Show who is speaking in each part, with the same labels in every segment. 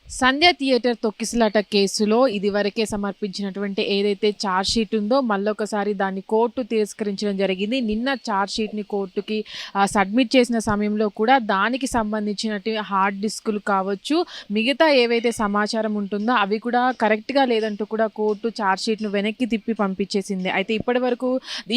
Speaker 1: సంధ్య theatre తొక్కిసలాట కేసులో ఇదివరకే సమర్పించినటువంటి ఏదైతే ఛార్జ్ షీట్ ఉందో మళ్ళొకసారి దాన్ని కోర్టు తిరస్కరించడం జరిగింది. నిన్న ఛార్జ్ షీట్ని కోర్టుకి సబ్మిట్ చేసిన సమయంలో కూడా దానికి సంబంధించినటువంటి హార్డ్ డిస్కులు కావచ్చు, మిగతా ఏవైతే సమాచారం ఉంటుందో అవి కూడా కరెక్ట్గా లేదంటూ కూడా కోర్టు ఛార్జ్ షీట్ను వెనక్కి తిప్పి పంపించేసింది. అయితే ఇప్పటి వరకు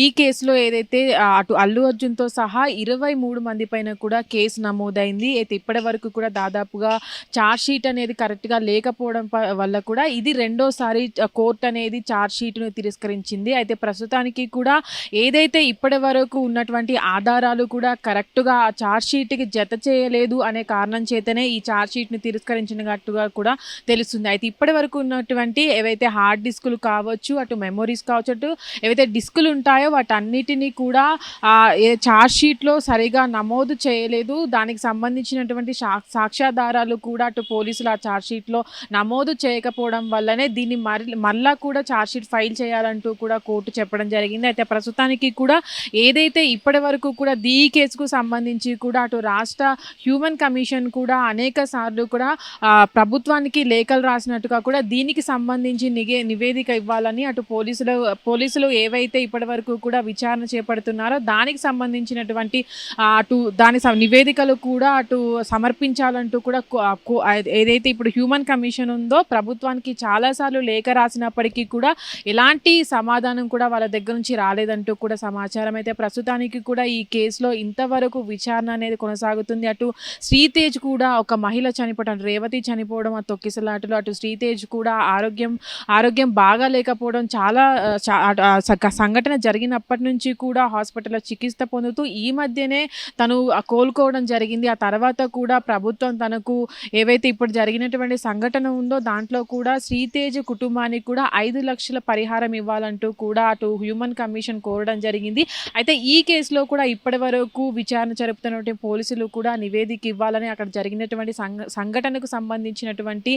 Speaker 1: ఈ కేసులో ఏదైతే అటు అల్లు అర్జున్తో సహా 23 మంది పైన కూడా కేసు నమోదైంది. అయితే ఇప్పటి వరకు కూడా దాదాపుగా ఛార్జ్ షీట్ అనేది కరెక్ట్గా లేకపోవడం వల్ల కూడా ఇది రెండోసారి కోర్టు అనేది ఛార్జ్ షీట్ను తిరస్కరించింది. అయితే ప్రస్తుతానికి కూడా ఏదైతే ఇప్పటి వరకు ఉన్నటువంటి ఆధారాలు కూడా కరెక్ట్గా ఆ ఛార్జ్ షీట్కి జత చేయలేదు అనే కారణం చేతనే ఈ ఛార్జ్ షీట్ని తిరస్కరించినట్టుగా కూడా తెలుస్తుంది. అయితే ఇప్పటి వరకు ఉన్నటువంటి ఏవైతే హార్డ్ డిస్కులు కావచ్చు, అటు మెమొరీస్ కావచ్చు, అటు ఏవైతే డిస్కులు ఉంటాయో వాటన్నిటినీ కూడా ఛార్జ్ షీట్లో సరిగా నమోదు చేయలేదు. దానికి సంబంధించినటువంటి సాక్ష్యాధారాలు కూడా అటు పోలీసులు ఆ ఛార్జ్ షీట్లో నమోదు చేయకపోవడం వల్లనే దీన్ని మళ్ళా కూడా ఛార్జ్ షీట్ ఫైల్ చేయాలంటూ కూడా కోర్టు చెప్పడం జరిగింది. అయితే ప్రస్తుతానికి కూడా ఏదైతే ఇప్పటి వరకు కూడా ఈ కేసుకు సంబంధించి కూడా అటు రాష్ట్ర హ్యూమన్ కమిషన్ కూడా అనేక సార్లు కూడా ప్రభుత్వానికి లేఖలు రాసినట్టుగా కూడా దీనికి సంబంధించి నివేదిక ఇవ్వాలని అటు పోలీసులు ఏవైతే ఇప్పటి వరకు కూడా విచారణ చేపడుతున్నారో దానికి సంబంధించినటువంటి అటు దాని నివేదికలు కూడా అటు సమర్పించాలంటూ కూడా ఏదైతే ఇప్పుడు హ్యూమన్ కమిషన్ ఉందో ప్రభుత్వానికి చాలాసార్లు లేఖ రాసినప్పటికీ కూడా ఎలాంటి సమాధానం కూడా వాళ్ళ దగ్గర నుంచి రాలేదంటూ కూడా సమాచారం. అయితే ప్రస్తుతానికి కూడా ఈ కేసులో ఇంతవరకు విచారణ అనేది కొనసాగుతుంది. అటు శ్రీతేజ్ కూడా ఒక మహిళ చనిపోవడం, రేవతి చనిపోవడం ఆ తొక్కిసలాటలో, అటు శ్రీతేజ్ కూడా ఆరోగ్యం బాగా లేకపోవడం, చాలా సంఘటన జరిగినప్పటి నుంచి కూడా హాస్పిటల్లో చికిత్స పొందుతూ ఈ మధ్యనే తను కోలుకోవడం జరిగింది. ఆ తర్వాత కూడా ప్రభుత్వం తనకు ఏవైతే ఇప్పుడు జరిగినటువంటి సంఘటన ఉందో దాంట్లో కూడా శ్రీతేజ్ కుటుంబానికి కూడా 5 లక్షల పరిహారం ఇవ్వాలంటూ కూడా అటు హ్యూమన్ కమిషన్ కోరడం జరిగింది. అయితే ఈ కేసులో కూడా ఇప్పటి వరకు విచారణ జరుపుతున్నటువంటి పోలీసులు కూడా నివేదిక ఇవ్వాలని అక్కడ జరిగినటువంటి సంఘటనకు సంబంధించినటువంటి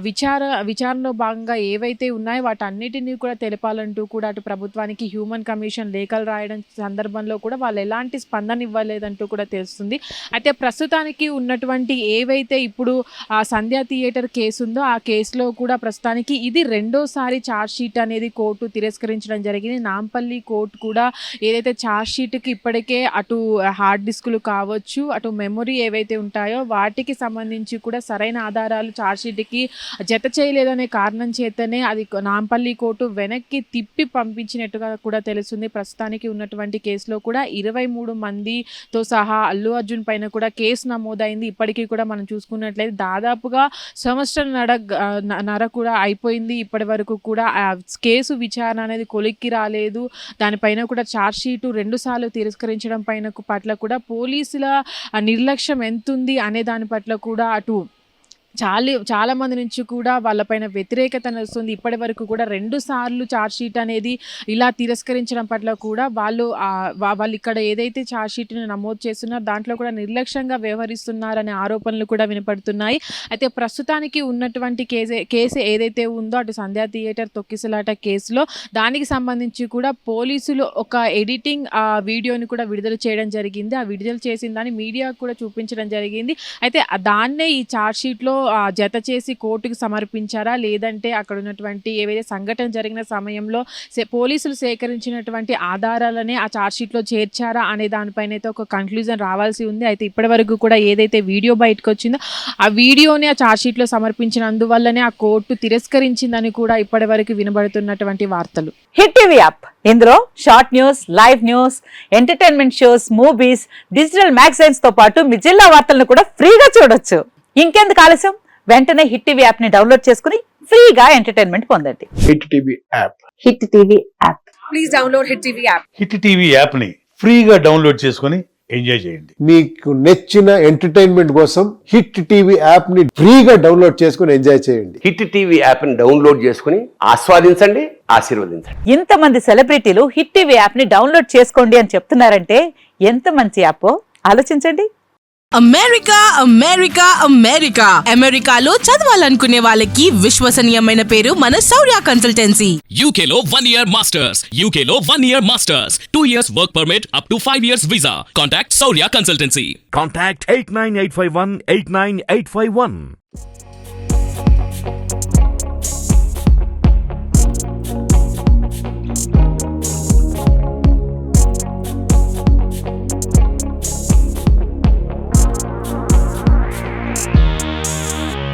Speaker 1: విచారణలో భాగంగా ఏవైతే ఉన్నాయో వాటన్నిటినీ కూడా తెలపాలంటూ కూడా అటు ప్రభుత్వానికి హ్యూమన్ కమిషన్ లేఖలు రాయడం సందర్భంలో కూడా వాళ్ళు ఎలాంటి స్పందన ఇవ్వలేదంటూ కూడా తెలుస్తుంది. అయితే ప్రస్తుతానికి ఉన్నటువంటి ఏవైతే ఇప్పుడు సంధ్య థియేటర్ కేసు ఉందో ఆ కేసులో కూడా ప్రస్తుతానికి ఇది రెండోసారి ఛార్జ్ షీట్ అనేది కోర్టు తిరస్కరించడం జరిగింది. నాంపల్లి కోర్టు కూడా ఏదైతే ఛార్జ్ షీట్కి ఇప్పటికే అటు హార్డ్ డిస్కులు కావచ్చు, అటు మెమొరీ ఏవైతే ఉంటాయో వాటికి సంబంధించి కూడా సరైన ఆధారాలు ఛార్జ్ షీట్కి జత చేయలేదనే కారణం చేతనే అది నాంపల్లి కోర్టు వెనక్కి తిప్పి పంపించినట్టుగా కూడా తెలుస్తుంది. ప్రస్తుతానికి ఉన్నటువంటి కేసులో కూడా 23 మందితో సహా అల్లు అర్జున్ పైన కూడా కేసు నమోదైంది. ఇప్పటికీ కూడా మనం చూసుకున్నట్లయితే దాదాపుగా సంవత్సరం నర కూడా అయిపోయింది. ఇప్పటి వరకు కూడా కేసు విచారణ అనేది కొలిక్కి రాలేదు. దానిపైన కూడా ఛార్జ్ షీటు 2 సార్లు తిరస్కరించడం పట్ల కూడా పోలీసుల నిర్లక్ష్యం ఎంతుంది అనే దాని పట్ల కూడా అటు చాలా మంది నుంచి కూడా వాళ్ళపైన వ్యతిరేకత వస్తుంది. ఇప్పటి వరకు కూడా 2 సార్లు ఛార్జ్ షీట్ అనేది ఇలా తిరస్కరించడం పట్ల కూడా వాళ్ళు ఇక్కడ ఏదైతే ఛార్జ్ షీట్ని నమోదు చేస్తున్నారో దాంట్లో కూడా నిర్లక్ష్యంగా వ్యవహరిస్తున్నారనే ఆరోపణలు కూడా వినపడుతున్నాయి. అయితే ప్రస్తుతానికి ఉన్నటువంటి కేసు ఏదైతే ఉందో అటు సంధ్య థియేటర్ తొక్కిసలాట కేసులో దానికి సంబంధించి కూడా పోలీసులు ఒక ఎడిటింగ్ వీడియోని కూడా విడుదల చేయడం జరిగింది. ఆ విడుదల చేసిన దాన్ని మీడియా కూడా చూపించడం జరిగింది. అయితే దాన్నే ఈ ఛార్జ్ షీట్లో జత చేసి కోర్టుకు సమర్పించారా, లేదంటే అక్కడ ఉన్నటువంటి ఏవైతే సంఘటన జరిగిన సమయంలో పోలీసులు సేకరించినటువంటి ఆధారాలనే ఆ ఛార్జ్ షీట్లో చేర్చారా అనే దానిపైన అయితే ఒక కన్క్లూజన్ రావాల్సి ఉంది. అయితే ఇప్పటి వరకు కూడా ఏదైతే వీడియో బయటకు వచ్చిందో ఆ వీడియోని ఆ ఛార్జ్ షీట్లో సమర్పించినందువల్లనే ఆ కోర్టు తిరస్కరించిందని కూడా ఇప్పటి వరకు వినబడుతున్నటువంటి వార్తలు.
Speaker 2: హిట్ టీవీ యాప్, ఇందులో short news, live news, entertainment shows, movies, digital magazines తో పాటు మీ జిల్లా వార్తలను కూడా ఫ్రీగా చూడొచ్చు. ఇంకెందుకు ఆలస్యం, వెంటనే హిట్ టీవీ యాప్ ని డౌన్లోడ్ చేసుకుని ఫ్రీగా ఎంటర్టైన్మెంట్ పొందండి.
Speaker 3: Hit TV app,
Speaker 2: hit TV app,
Speaker 4: please download hit TV app.
Speaker 5: Hit TV app ని ఫ్రీగా డౌన్లోడ్ చేసుకుని ఎంజాయ్ చేయండి.
Speaker 3: మీకు నచ్చిన ఎంటర్టైన్మెంట్ కోసం హిట్ టీవీ యాప్ ని ఫ్రీగా డౌన్లోడ్ చేసుకుని ఎంజాయ్ చేయండి.
Speaker 6: హిట్ టీవీ యాప్ ని డౌన్లోడ్ చేసుకుని ఆస్వాదించండి, ఆశీర్వదించండి.
Speaker 2: ఇంతమంది సెలబ్రిటీలు హిట్ టీవీ యాప్ ని డౌన్లోడ్ చేసుకోండి అని చెప్తున్నారంటే ఎంత మంచి యాప్ ఆలోచించండి.
Speaker 4: అమెరికా అమెరికాలో చదవాలనుకునే వాళ్ళకి విశ్వసనీయమైన పేరు మన శౌర్య కన్సల్టెన్సీ.
Speaker 7: UK లో 1 year masters, UK లో 1 year masters, 2 years work permit up to 5 years visa. Contact Saurya Consultancy.
Speaker 8: Contact 89851 89851.